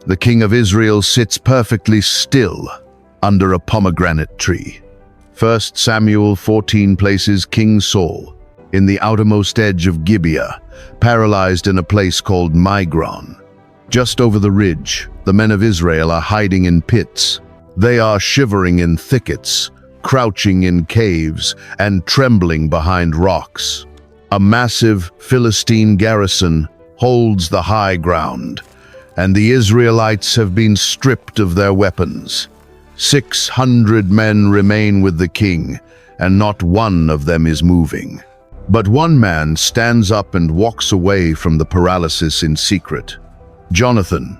The king of Israel sits perfectly still under a pomegranate tree. 1 Samuel 14 places King Saul in the outermost edge of Gibeah, paralyzed in a place called Migron. Just over the ridge, the men of Israel are hiding in pits. They are shivering in thickets, crouching in caves, and trembling behind rocks. A massive Philistine garrison holds the high ground, and the Israelites have been stripped of their weapons. 600 men remain with the king, and not one of them is moving. But one man stands up and walks away from the paralysis in secret. Jonathan,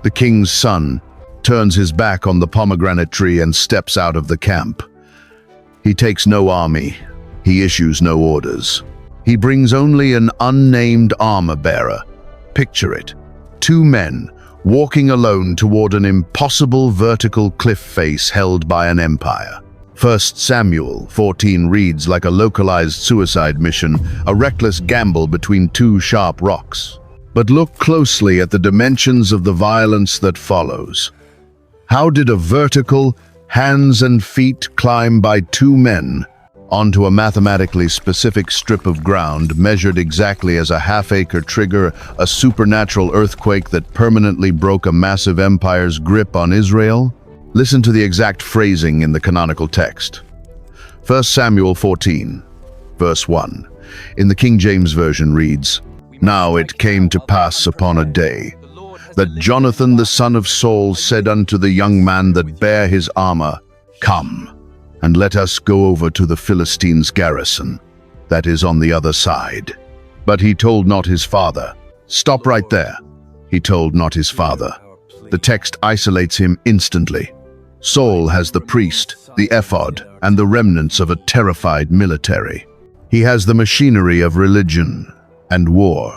the king's son, turns his back on the pomegranate tree and steps out of the camp. He takes no army. He issues no orders. He brings only an unnamed armor-bearer. Picture it. 2 men walking alone toward an impossible vertical cliff face held by an empire. 1 Samuel 14 reads like a localized suicide mission, a reckless gamble between 2 sharp rocks. But look closely at the dimensions of the violence that follows. How did a vertical, hands and feet climb by 2 men onto a mathematically specific strip of ground measured exactly as a half-acre trigger a supernatural earthquake that permanently broke a massive empire's grip on Israel? Listen to the exact phrasing in the canonical text. 1 Samuel 14, verse 1, in the King James Version reads, "Now it came to pass upon a day, that Jonathan the son of Saul said unto the young man that bare his armor, Come, and let us go over to the Philistines' garrison, that is on the other side. But he told not his father." Stop right there. He told not his father. The text isolates him instantly. Saul has the priest, the ephod, and the remnants of a terrified military. He has the machinery of religion and war.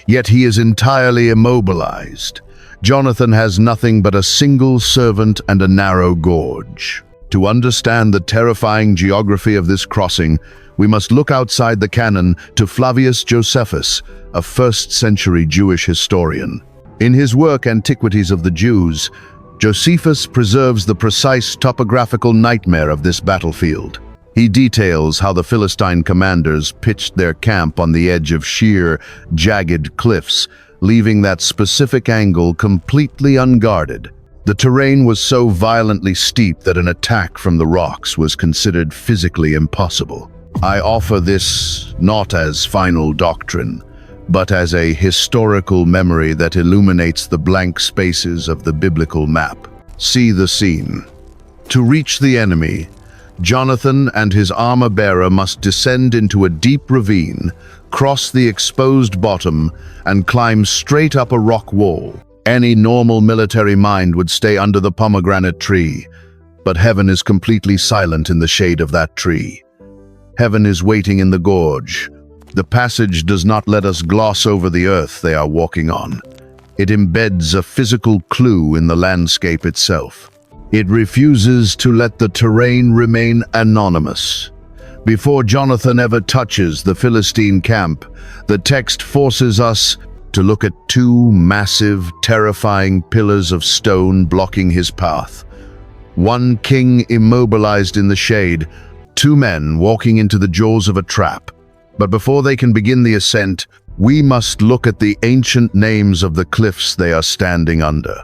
Yet he is entirely immobilized. Jonathan has nothing but a single servant and a narrow gorge. To understand the terrifying geography of this crossing, we must look outside the canon to Flavius Josephus, a 1st century Jewish historian. In his work Antiquities of the Jews, Josephus preserves the precise topographical nightmare of this battlefield. He details how the Philistine commanders pitched their camp on the edge of sheer, jagged cliffs, leaving that specific angle completely unguarded. The terrain was so violently steep that an attack from the rocks was considered physically impossible. I offer this not as final doctrine, but as a historical memory that illuminates the blank spaces of the biblical map. See the scene. To reach the enemy, Jonathan and his armor-bearer must descend into a deep ravine, cross the exposed bottom, and climb straight up a rock wall. Any normal military mind would stay under the pomegranate tree, but heaven is completely silent in the shade of that tree. Heaven is waiting in the gorge. The passage does not let us gloss over the earth they are walking on. It embeds a physical clue in the landscape itself. It refuses to let the terrain remain anonymous. Before Jonathan ever touches the Philistine camp, the text forces us to look at 2 massive, terrifying pillars of stone blocking his path. One king immobilized in the shade, 2 men walking into the jaws of a trap. But before they can begin the ascent, we must look at the ancient names of the cliffs they are standing under.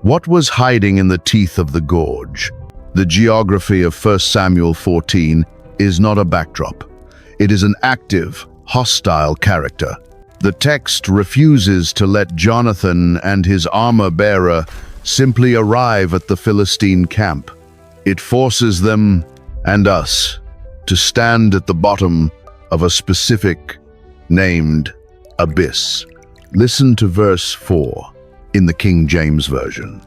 What was hiding in the teeth of the gorge? The geography of 1 Samuel 14 is not a backdrop. It is an active, hostile character. The text refuses to let Jonathan and his armor-bearer simply arrive at the Philistine camp. It forces them, and us, to stand at the bottom of a specific, named abyss. Listen to verse 4 in the King James Version.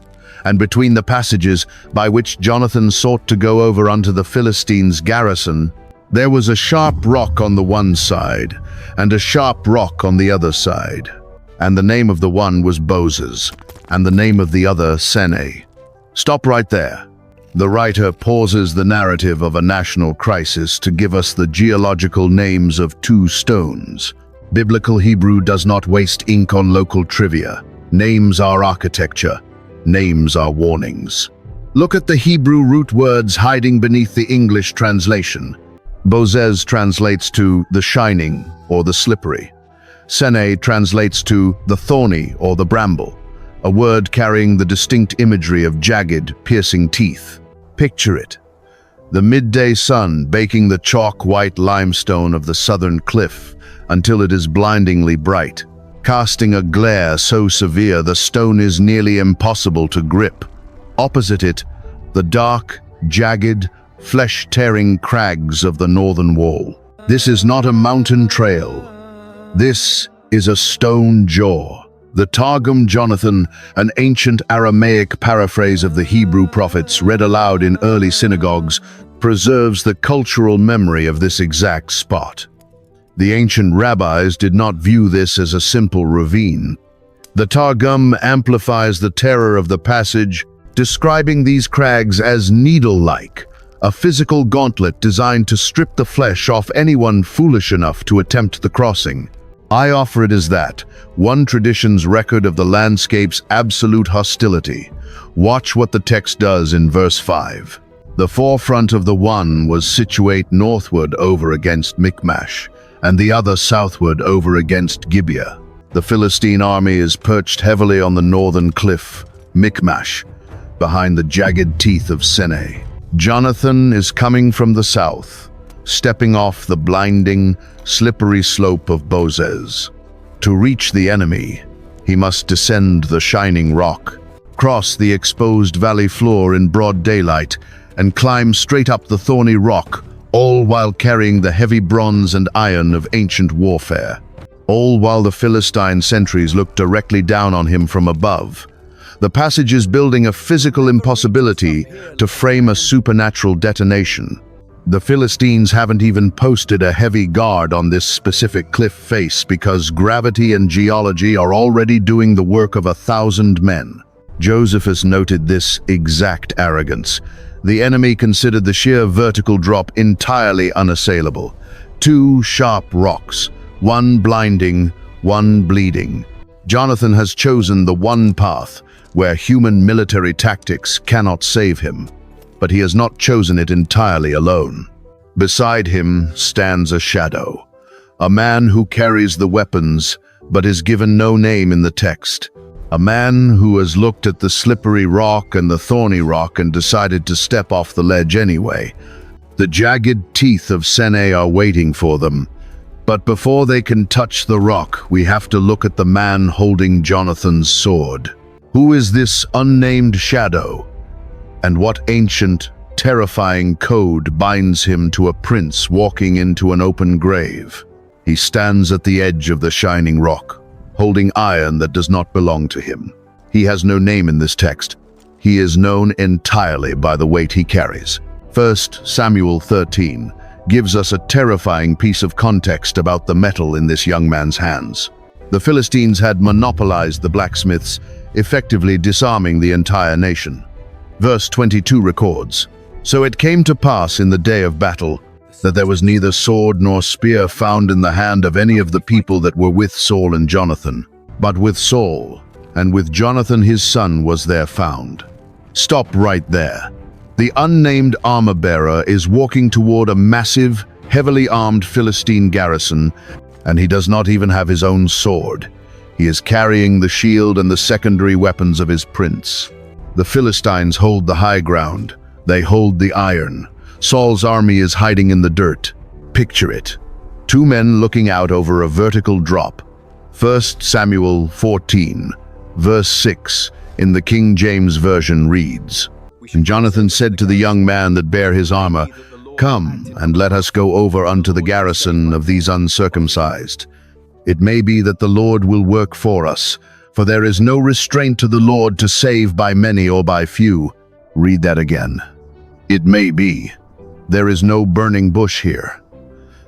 "And between the passages by which Jonathan sought to go over unto the Philistines' garrison, there was a sharp rock on the one side, and a sharp rock on the other side. And the name of the one was Bozez, and the name of the other Sene." Stop right there. The writer pauses the narrative of a national crisis to give us the geological names of 2 stones. Biblical Hebrew does not waste ink on local trivia. Names are architecture. Names are warnings. Look at the Hebrew root words hiding beneath the English translation. Bozez translates to the shining or the slippery. Sene translates to the thorny or the bramble, a word carrying the distinct imagery of jagged, piercing teeth. Picture it. The midday sun baking the chalk-white limestone of the southern cliff until it is blindingly bright, casting a glare so severe the stone is nearly impossible to grip. Opposite it, the dark, jagged, flesh-tearing crags of the northern wall. This is not a mountain trail. This is a stone jaw. The Targum Jonathan, an ancient Aramaic paraphrase of the Hebrew prophets read aloud in early synagogues, preserves the cultural memory of this exact spot. The ancient rabbis did not view this as a simple ravine. The Targum amplifies the terror of the passage, describing these crags as needle-like, a physical gauntlet designed to strip the flesh off anyone foolish enough to attempt the crossing. I offer it as that, one tradition's record of the landscape's absolute hostility. Watch what the text does in verse 5. The forefront of the one was situate northward over against Michmash, and the other southward over against Gibeah. The Philistine army is perched heavily on the northern cliff, Michmash, behind the jagged teeth of Sene. Jonathan is coming from the south, stepping off the blinding, slippery slope of Bozez. To reach the enemy, he must descend the shining rock, cross the exposed valley floor in broad daylight, and climb straight up the thorny rock, all while carrying the heavy bronze and iron of ancient warfare. All while the Philistine sentries look directly down on him from above. The passage is building a physical impossibility to frame a supernatural detonation. The Philistines haven't even posted a heavy guard on this specific cliff face because gravity and geology are already doing the work of 1,000 men. Josephus noted this exact arrogance. The enemy considered the sheer vertical drop entirely unassailable. 2 sharp rocks, one blinding, one bleeding. Jonathan has chosen the one path where human military tactics cannot save him, but he has not chosen it entirely alone. Beside him stands a shadow, a man who carries the weapons but is given no name in the text, a man who has looked at the slippery rock and the thorny rock and decided to step off the ledge anyway. The jagged teeth of Sene are waiting for them, but before they can touch the rock, we have to look at the man holding Jonathan's sword. Who is this unnamed shadow? And what ancient, terrifying code binds him to a prince walking into an open grave? He stands at the edge of the shining rock, holding iron that does not belong to him. He has no name in this text. He is known entirely by the weight he carries. 1 Samuel 13 gives us a terrifying piece of context about the metal in this young man's hands. The Philistines had monopolized the blacksmiths, effectively disarming the entire nation. Verse 22 records, "So it came to pass in the day of battle that there was neither sword nor spear found in the hand of any of the people that were with Saul and Jonathan, but with Saul and with Jonathan his son was there found." Stop right there. The unnamed armor-bearer is walking toward a massive, heavily armed Philistine garrison, and he does not even have his own sword. He is carrying the shield and the secondary weapons of his prince. The Philistines hold the high ground. They hold the iron. Saul's army is hiding in the dirt. Picture it. 2 men looking out over a vertical drop. 1 Samuel 14, verse 6, in the King James Version reads, "And Jonathan said to the young man that bare his armor, Come, and let us go over unto the garrison of these uncircumcised. It may be that the Lord will work for us, for there is no restraint to the Lord to save by many or by few." Read that again. It may be. There is no burning bush here.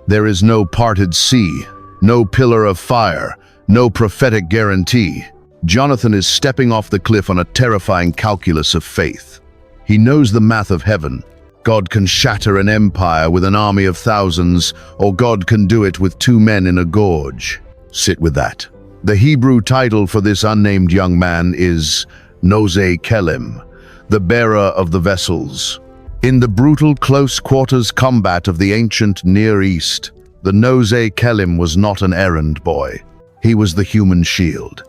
There is no parted sea, no pillar of fire, no prophetic guarantee. Jonathan is stepping off the cliff on a terrifying calculus of faith. He knows the math of heaven. God can shatter an empire with an army of thousands, or God can do it with 2 men in a gorge. Sit with that. The Hebrew title for this unnamed young man is Nose Kelim, the bearer of the vessels. In the brutal close-quarters combat of the ancient Near East, the Nose Kelim was not an errand boy. He was the human shield.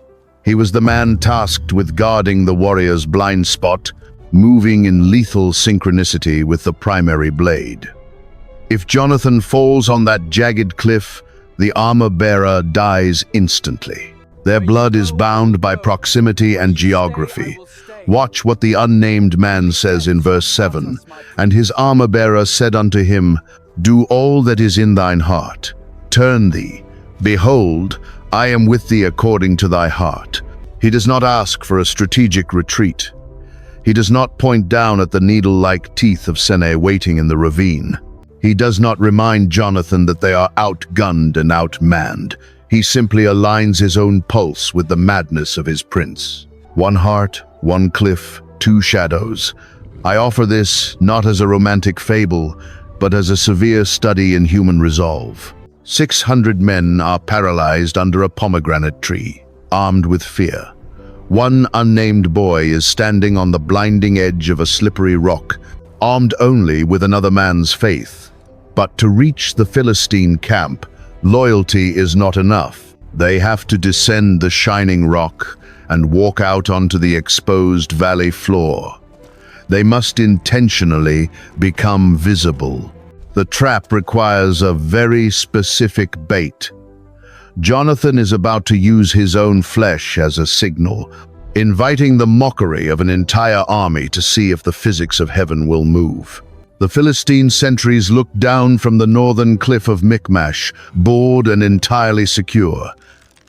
He was the man tasked with guarding the warrior's blind spot, moving in lethal synchronicity with the primary blade. If Jonathan falls on that jagged cliff, the armor-bearer dies instantly. Their blood is bound by proximity and geography. Watch what the unnamed man says in verse 7. And his armor-bearer said unto him, Do all that is in thine heart. Turn thee. Behold, I am with thee according to thy heart. He does not ask for a strategic retreat. He does not point down at the needle-like teeth of Sene waiting in the ravine. He does not remind Jonathan that they are outgunned and outmanned. He simply aligns his own pulse with the madness of his prince. One heart, one cliff, two shadows. I offer this not as a romantic fable, but as a severe study in human resolve. 600 men are paralyzed under a pomegranate tree, armed with fear. One unnamed boy is standing on the blinding edge of a slippery rock, armed only with another man's faith. But to reach the Philistine camp, loyalty is not enough. They have to descend the shining rock and walk out onto the exposed valley floor. They must intentionally become visible. The trap requires a very specific bait. Jonathan is about to use his own flesh as a signal, inviting the mockery of an entire army to see if the physics of heaven will move. The Philistine sentries look down from the northern cliff of Michmash, bored and entirely secure.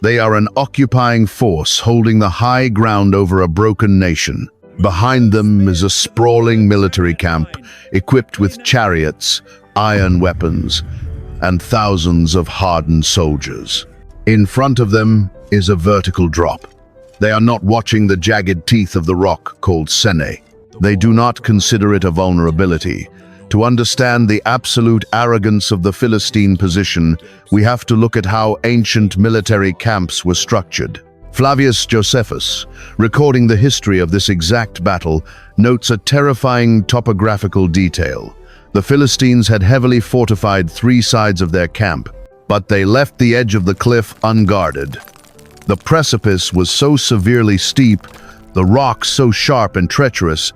They are an occupying force holding the high ground over a broken nation. Behind them is a sprawling military camp, equipped with chariots, iron weapons, and thousands of hardened soldiers. In front of them is a vertical drop. They are not watching the jagged teeth of the rock called Sene. They do not consider it a vulnerability. To understand the absolute arrogance of the Philistine position, we have to look at how ancient military camps were structured. Flavius Josephus, recording the history of this exact battle, notes a terrifying topographical detail. The Philistines had heavily fortified three sides of their camp, but they left the edge of the cliff unguarded. The precipice was so severely steep, the rocks so sharp and treacherous,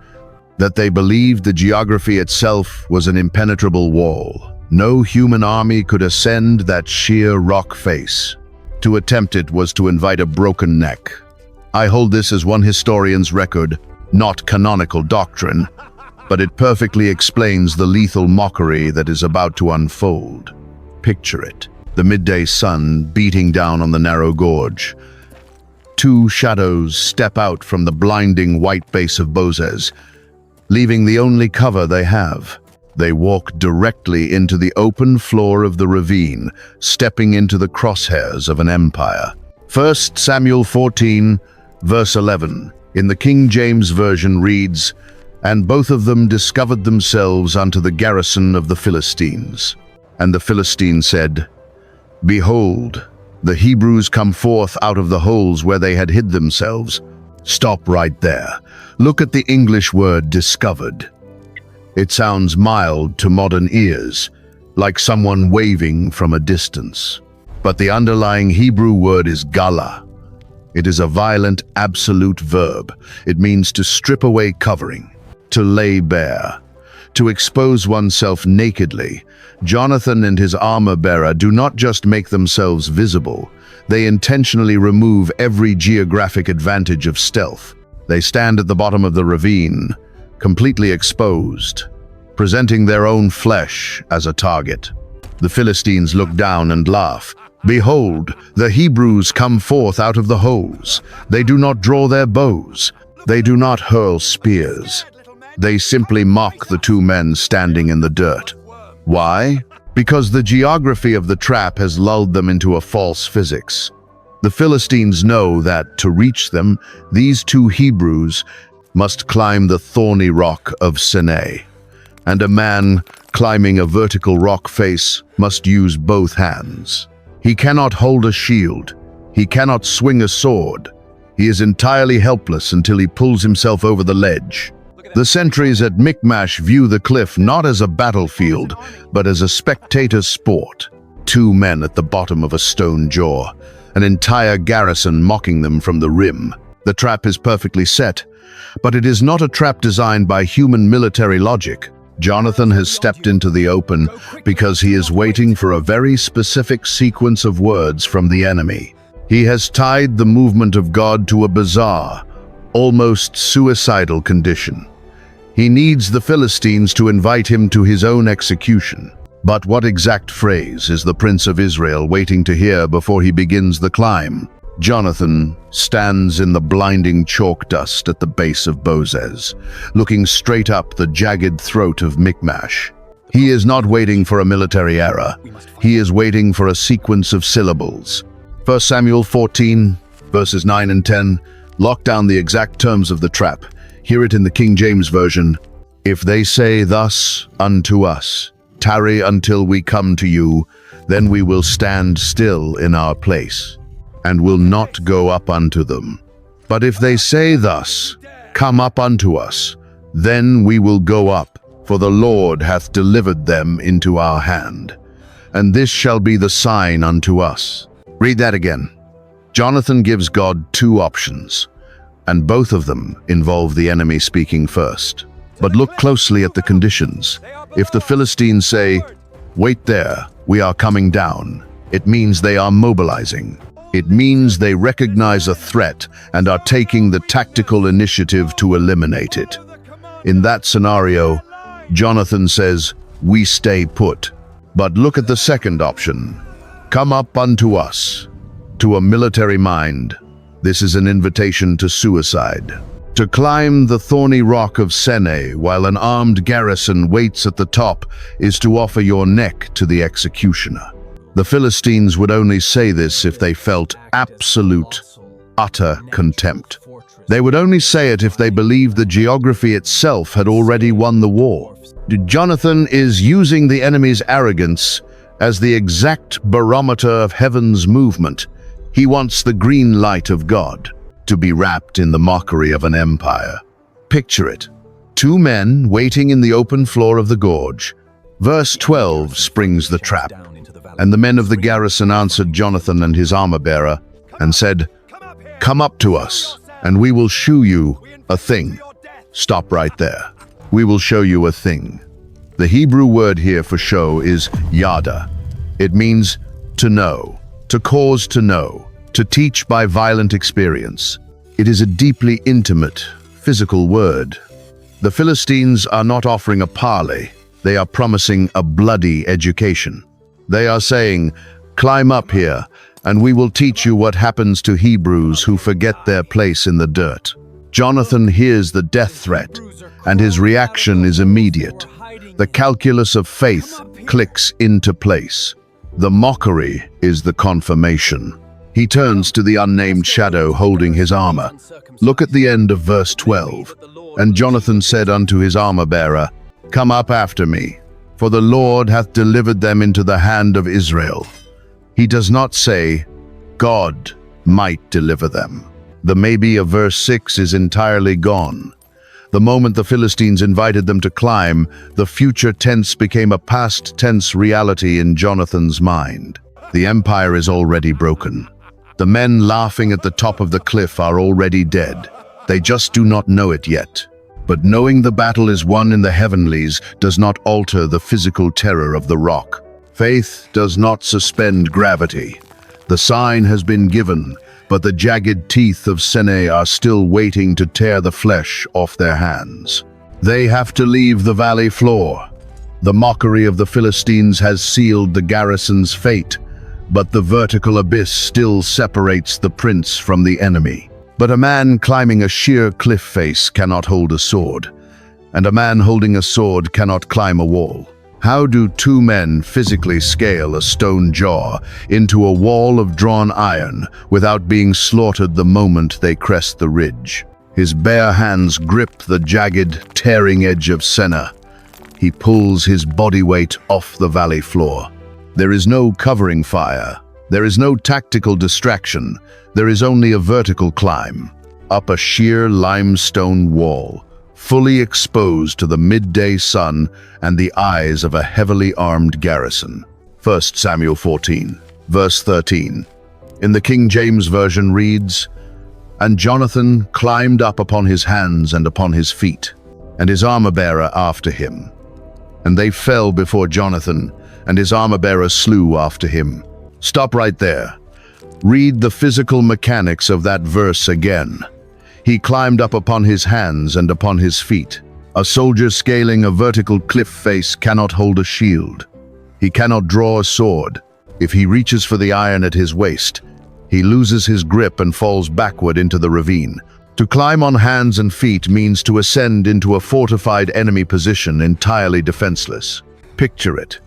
that they believed the geography itself was an impenetrable wall. No human army could ascend that sheer rock face. To attempt it was to invite a broken neck. I hold this as one historian's record, not canonical doctrine, but it perfectly explains the lethal mockery that is about to unfold. Picture it, the midday sun beating down on the narrow gorge. Two shadows step out from the blinding white base of Bozez, leaving the only cover they have. They walk directly into the open floor of the ravine, stepping into the crosshairs of an empire. 1 Samuel 14, verse 11, in the King James Version reads, And both of them discovered themselves unto the garrison of the Philistines. And the Philistine said, Behold, the Hebrews come forth out of the holes where they had hid themselves. Stop right there. Look at the English word discovered. It sounds mild to modern ears, like someone waving from a distance. But the underlying Hebrew word is gala. It is a violent, absolute verb. It means to strip away covering, to lay bare, to expose oneself nakedly. Jonathan and his armor-bearer do not just make themselves visible. They intentionally remove every geographic advantage of stealth. They stand at the bottom of the ravine, completely exposed, presenting their own flesh as a target. The Philistines look down and laugh. Behold, the Hebrews come forth out of the holes. They do not draw their bows. They do not hurl spears. They simply mock the two men standing in the dirt. Why? Because the geography of the trap has lulled them into a false physics. The Philistines know that, to reach them, these two Hebrews must climb the thorny rock of Sene, and a man climbing a vertical rock face must use both hands. He cannot hold a shield. He cannot swing a sword. He is entirely helpless until he pulls himself over the ledge. The sentries at Michmash view the cliff not as a battlefield, but as a spectator sport. 2 men at the bottom of a stone jaw, an entire garrison mocking them from the rim. The trap is perfectly set, but it is not a trap designed by human military logic. Jonathan has stepped into the open because he is waiting for a very specific sequence of words from the enemy. He has tied the movement of God to a bizarre, almost suicidal condition. He needs the Philistines to invite him to his own execution. But what exact phrase is the Prince of Israel waiting to hear before he begins the climb? Jonathan stands in the blinding chalk dust at the base of Bozez, looking straight up the jagged throat of Michmash. He is not waiting for a military error. He is waiting for a sequence of syllables. 1 Samuel 14, verses 9 and 10, lock down the exact terms of the trap. Hear it in the King James Version. If they say thus unto us, tarry until we come to you, then we will stand still in our place, and will not go up unto them. But if they say thus, come up unto us, then we will go up, for the Lord hath delivered them into our hand. And this shall be the sign unto us. Read that again. Jonathan gives God 2 options, and both of them involve the enemy speaking first. But look closely at the conditions. If the Philistines say, wait there, we are coming down, it means they are mobilizing. It means they recognize a threat and are taking the tactical initiative to eliminate it. In that scenario, Jonathan says, we stay put. But look at the second option. Come up unto us. To a military mind, this is an invitation to suicide. To climb the thorny rock of Sene while an armed garrison waits at the top is to offer your neck to the executioner. The Philistines would only say this if they felt absolute, utter contempt. They would only say it if they believed the geography itself had already won the war. Jonathan is using the enemy's arrogance as the exact barometer of heaven's movement. He wants the green light of God to be wrapped in the mockery of an empire. Picture it. 2 men waiting in the open floor of the gorge. Verse 12 springs the trap. And the men of the garrison answered Jonathan and his armor-bearer and said, come up to us, and we will shew you a thing. Stop right there. We will show you a thing. The Hebrew word here for show is yada. It means to know, to cause to know, to teach by violent experience. It is a deeply intimate, physical word. The Philistines are not offering a parley. They are promising a bloody education. They are saying, climb up here, and we will teach you what happens to Hebrews who forget their place in the dirt. Jonathan hears the death threat, and his reaction is immediate. The calculus of faith clicks into place. The mockery is the confirmation. He turns to the unnamed shadow holding his armor. Look at the end of verse 12. And Jonathan said unto his armor-bearer, come up after me, for the Lord hath delivered them into the hand of Israel. He does not say, God might deliver them. The maybe of verse 6 is entirely gone. The moment the Philistines invited them to climb, the future tense became a past tense reality in Jonathan's mind. The empire is already broken. The men laughing at the top of the cliff are already dead. They just do not know it yet. But knowing the battle is won in the heavenlies does not alter the physical terror of the rock. Faith does not suspend gravity. The sign has been given, but the jagged teeth of Sene are still waiting to tear the flesh off their hands. They have to leave the valley floor. The mockery of the Philistines has sealed the garrison's fate, but the vertical abyss still separates the prince from the enemy. But a man climbing a sheer cliff face cannot hold a sword, and a man holding a sword cannot climb a wall. How do 2 men physically scale a stone jaw into a wall of drawn iron without being slaughtered the moment they crest the ridge? His bare hands grip the jagged, tearing edge of Senna. He pulls his body weight off the valley floor. There is no covering fire, There is no tactical distraction, there is only a vertical climb, up a sheer limestone wall, fully exposed to the midday sun and the eyes of a heavily armed garrison. 1 Samuel 14, verse 13. In the King James Version reads, "And Jonathan climbed up upon his hands and upon his feet, and his armor-bearer after him. And they fell before Jonathan, and his armor-bearer slew after him." Stop right there. Read the physical mechanics of that verse again. He climbed up upon his hands and upon his feet. A soldier scaling a vertical cliff face cannot hold a shield. He cannot draw a sword. If he reaches for the iron at his waist, he loses his grip and falls backward into the ravine. To climb on hands and feet means to ascend into a fortified enemy position entirely defenseless. Picture it.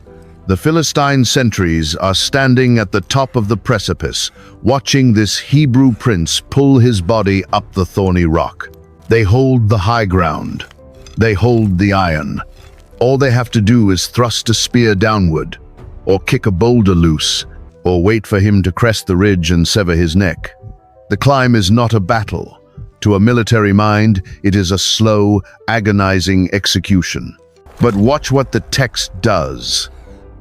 The Philistine sentries are standing at the top of the precipice, watching this Hebrew prince pull his body up the thorny rock. They hold the high ground. They hold the iron. All they have to do is thrust a spear downward, or kick a boulder loose, or wait for him to crest the ridge and sever his neck. The climb is not a battle. To a military mind, it is a slow, agonizing execution. But watch what the text does.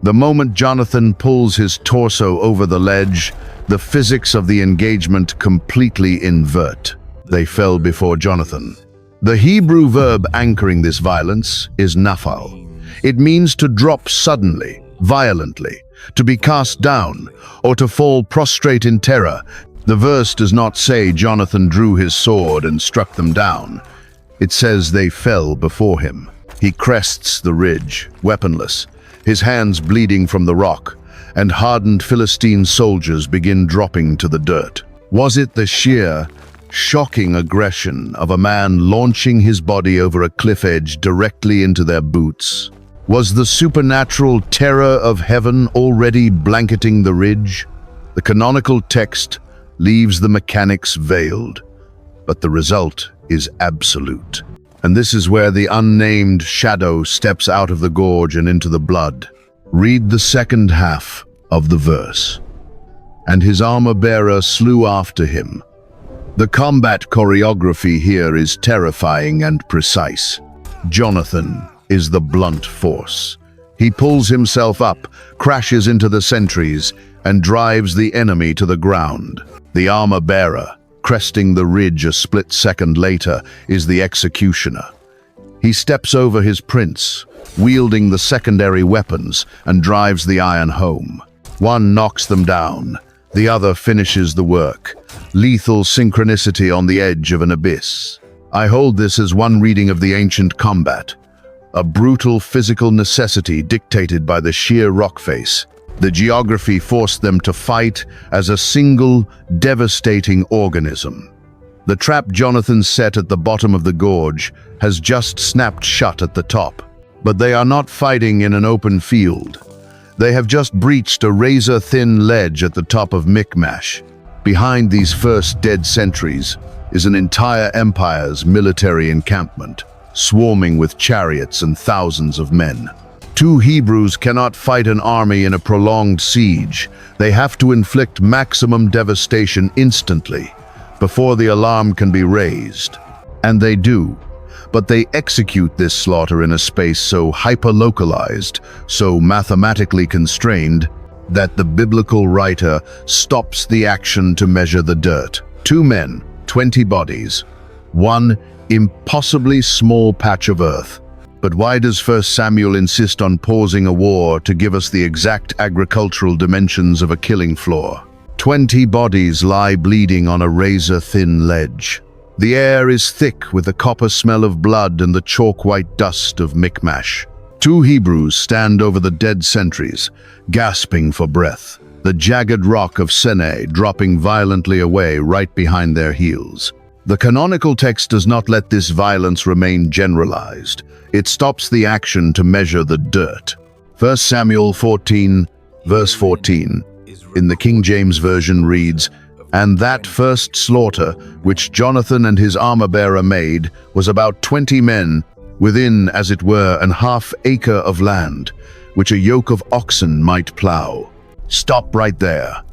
The moment Jonathan pulls his torso over the ledge, the physics of the engagement completely invert. They fell before Jonathan. The Hebrew verb anchoring this violence is nafal. It means to drop suddenly, violently, to be cast down, or to fall prostrate in terror. The verse does not say Jonathan drew his sword and struck them down. It says they fell before him. He crests the ridge, weaponless, his hands bleeding from the rock, and hardened Philistine soldiers begin dropping to the dirt. Was it the sheer, shocking aggression of a man launching his body over a cliff edge directly into their boots? Was the supernatural terror of heaven already blanketing the ridge? The canonical text leaves the mechanics veiled, but the result is absolute. And this is where the unnamed shadow steps out of the gorge and into the blood. Read the second half of the verse. "And his armor-bearer slew after him." The combat choreography here is terrifying and precise. Jonathan is the blunt force. He pulls himself up, crashes into the sentries, and drives the enemy to the ground. The armor-bearer, cresting the ridge a split second later, is the executioner. He steps over his prince, wielding the secondary weapons, and drives the iron home. One knocks them down, the other finishes the work. Lethal synchronicity on the edge of an abyss. I hold this as one reading of the ancient combat, a brutal physical necessity dictated by the sheer rock face. The geography forced them to fight as a single, devastating organism. The trap Jonathan set at the bottom of the gorge has just snapped shut at the top. But they are not fighting in an open field. They have just breached a razor-thin ledge at the top of Michmash. Behind these first dead sentries is an entire empire's military encampment, swarming with chariots and thousands of men. Two Hebrews cannot fight an army in a prolonged siege. They have to inflict maximum devastation instantly, before the alarm can be raised. And they do. But they execute this slaughter in a space so hyper-localized, so mathematically constrained, that the biblical writer stops the action to measure the dirt. 2 men, 20 bodies, one impossibly small patch of earth. But why does 1 Samuel insist on pausing a war to give us the exact agricultural dimensions of a killing floor? 20 bodies lie bleeding on a razor-thin ledge. The air is thick with the copper smell of blood and the chalk-white dust of Michmash. 2 Hebrews stand over the dead sentries, gasping for breath, the jagged rock of Seneh dropping violently away right behind their heels. The canonical text does not let this violence remain generalized. It stops the action to measure the dirt. 1 Samuel 14, verse 14, in the King James Version reads, "And that first slaughter, which Jonathan and his armor-bearer made, was about 20 men, within, as it were, an half-acre of land, which a yoke of oxen might plow." Stop right there.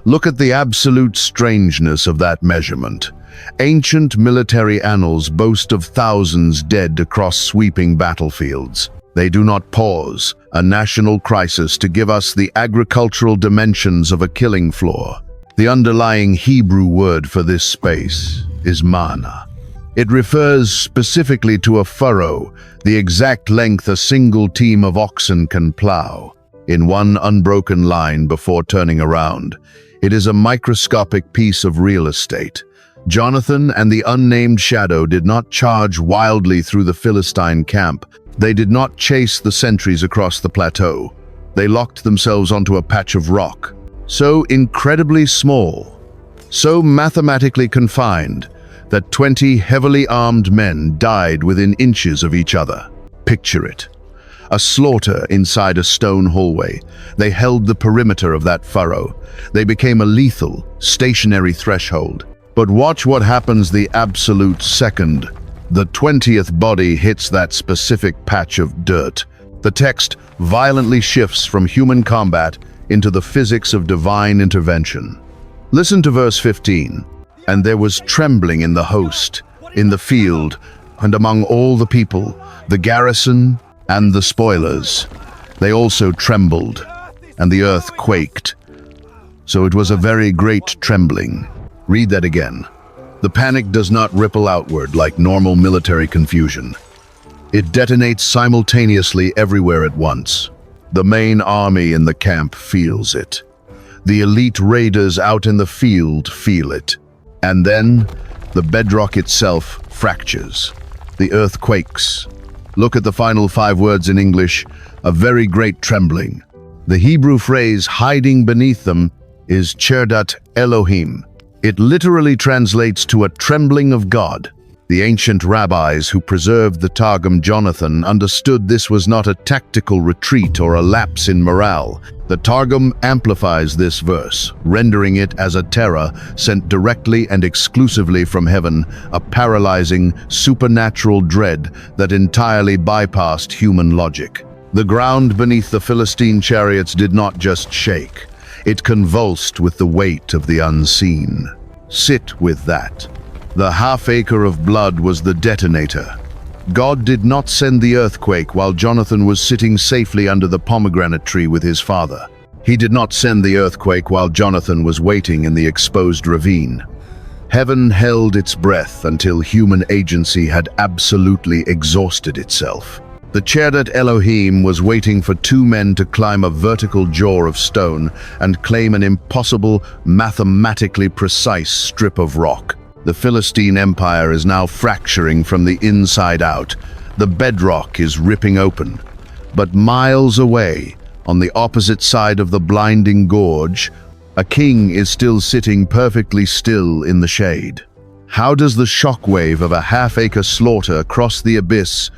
Look at the absolute strangeness of that measurement. Ancient military annals boast of thousands dead across sweeping battlefields. They do not pause a national crisis to give us the agricultural dimensions of a killing floor. The underlying Hebrew word for this space is mana. It refers specifically to a furrow, the exact length a single team of oxen can plow, in one unbroken line before turning around. It is a microscopic piece of real estate. Jonathan and the unnamed shadow did not charge wildly through the Philistine camp. They did not chase the sentries across the plateau. They locked themselves onto a patch of rock, so incredibly small, so mathematically confined, that 20 heavily armed men died within inches of each other. Picture it. A slaughter inside a stone hallway. They held the perimeter of that furrow. They became a lethal, stationary threshold. But watch what happens the absolute second the 20th body hits that specific patch of dirt. The text violently shifts from human combat into the physics of divine intervention. Listen to verse 15. And there was trembling in the host, in the field, and among all the people, the garrison and the spoilers. They also trembled, and the earth quaked. So it was a very great trembling. Read that again. The panic does not ripple outward like normal military confusion. It detonates simultaneously everywhere at once. The main army in the camp feels it. The elite raiders out in the field feel it. And then, the bedrock itself fractures. The earth quakes. Look at the final 5 words in English, a very great trembling. The Hebrew phrase hiding beneath them is cherdat Elohim. It literally translates to a trembling of God. The ancient rabbis who preserved the Targum Jonathan understood this was not a tactical retreat or a lapse in morale. The Targum amplifies this verse, rendering it as a terror sent directly and exclusively from heaven, a paralyzing, supernatural dread that entirely bypassed human logic. The ground beneath the Philistine chariots did not just shake. It convulsed with the weight of the unseen. Sit with that. The half-acre of blood was the detonator. God did not send the earthquake while Jonathan was sitting safely under the pomegranate tree with his father. He did not send the earthquake while Jonathan was waiting in the exposed ravine. Heaven held its breath until human agency had absolutely exhausted itself. The Cherdat Elohim was waiting for 2 men to climb a vertical jaw of stone and claim an impossible, mathematically precise strip of rock. The Philistine Empire is now fracturing from the inside out. The bedrock is ripping open. But miles away, on the opposite side of the blinding gorge, a king is still sitting perfectly still in the shade. How does the shockwave of a half-acre slaughter cross the abyss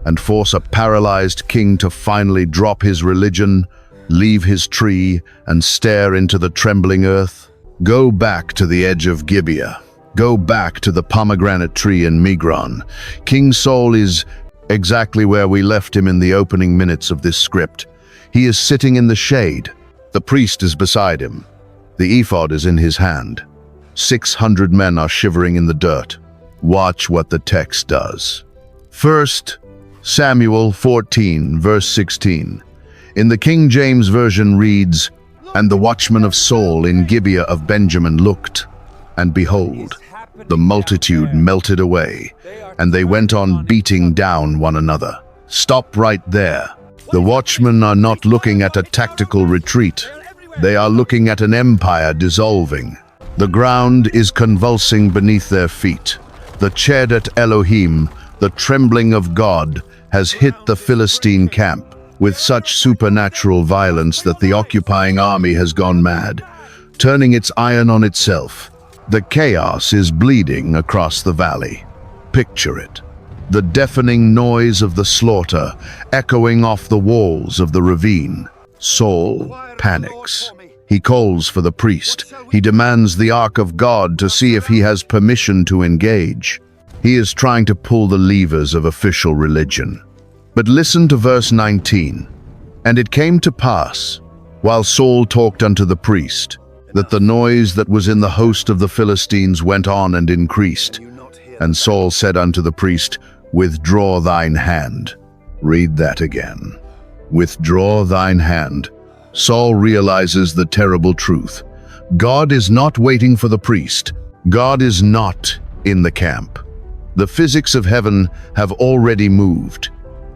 and force a paralyzed king to finally drop his religion, leave his tree, and stare into the trembling earth? Go back to the edge of Gibeah. Go back to the pomegranate tree in Migron. King Saul is exactly where we left him in the opening minutes of this script. He is sitting in the shade. The priest is beside him. The ephod is in his hand. 600 men are shivering in the dirt. Watch what the text does. 1 Samuel 14, verse 16. In the King James Version reads, "And the watchmen of Saul in Gibeah of Benjamin looked, and behold, the multitude melted away, and they went on beating down one another." Stop right there. The watchmen are not looking at a tactical retreat. They are looking at an empire dissolving. The ground is convulsing beneath their feet. The Cherdat Elohim, the trembling of God, has hit the Philistine camp with such supernatural violence that the occupying army has gone mad, turning its iron on itself. The chaos is bleeding across the valley. Picture it. The deafening noise of the slaughter echoing off the walls of the ravine. Saul panics. He calls for the priest. He demands the Ark of God to see if he has permission to engage. He is trying to pull the levers of official religion. But listen to verse 19. "And it came to pass, while Saul talked unto the priest, that the noise that was in the host of the Philistines went on and increased. And Saul said unto the priest, Withdraw thine hand. Read that again. Withdraw thine hand. Saul realizes the terrible truth. God is not waiting for the priest. God is not in the camp. The physics of heaven have already moved,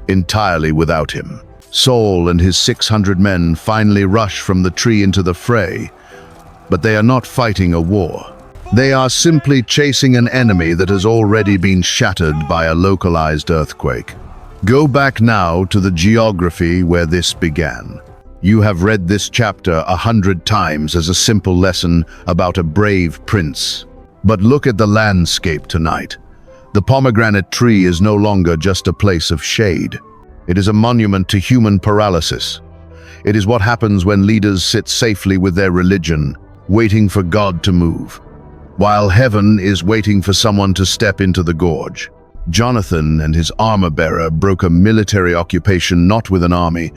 entirely without him. Saul and his 600 men finally rush from the tree into the fray, but they are not fighting a war. They are simply chasing an enemy that has already been shattered by a localized earthquake. Go back now to the geography where this began. You have read this chapter 100 times as a simple lesson about a brave prince. But look at the landscape tonight. The pomegranate tree is no longer just a place of shade. It is a monument to human paralysis. It is what happens when leaders sit safely with their religion, waiting for God to move, while heaven is waiting for someone to step into the gorge. Jonathan and his armor-bearer broke a military occupation not with an army,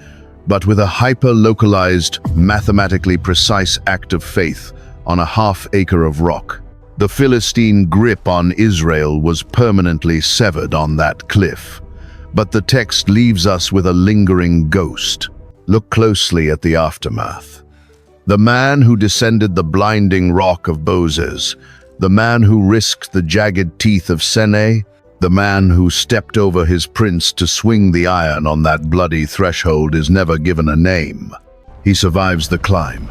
but with a hyper-localized, mathematically precise act of faith on a half-acre of rock. The Philistine grip on Israel was permanently severed on that cliff. But the text leaves us with a lingering ghost. Look closely at the aftermath. The man who descended the blinding rock of Bozez, the man who risked the jagged teeth of Sene, the man who stepped over his prince to swing the iron on that bloody threshold is never given a name. He survives the climb.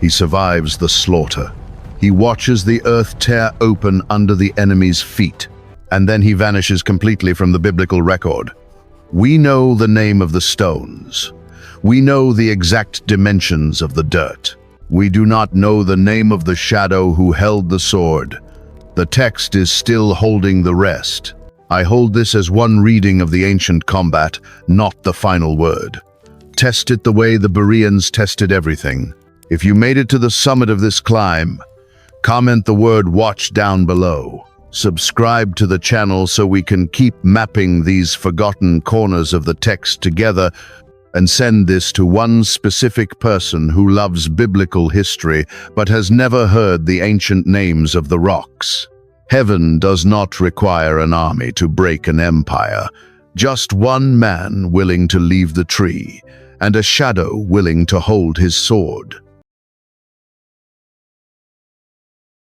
He survives the slaughter. He watches the earth tear open under the enemy's feet, and then he vanishes completely from the biblical record. We know the name of the stones. We know the exact dimensions of the dirt. We do not know the name of the shadow who held the sword. The text is still holding the rest. I hold this as one reading of the ancient combat, not the final word. Test it the way the Bereans tested everything. If you made it to the summit of this climb, comment the word "watch" down below. Subscribe to the channel so we can keep mapping these forgotten corners of the text together, and send this to one specific person who loves biblical history but has never heard the ancient names of the rocks. Heaven does not require an army to break an empire, just one man willing to leave the tree, and a shadow willing to hold his sword.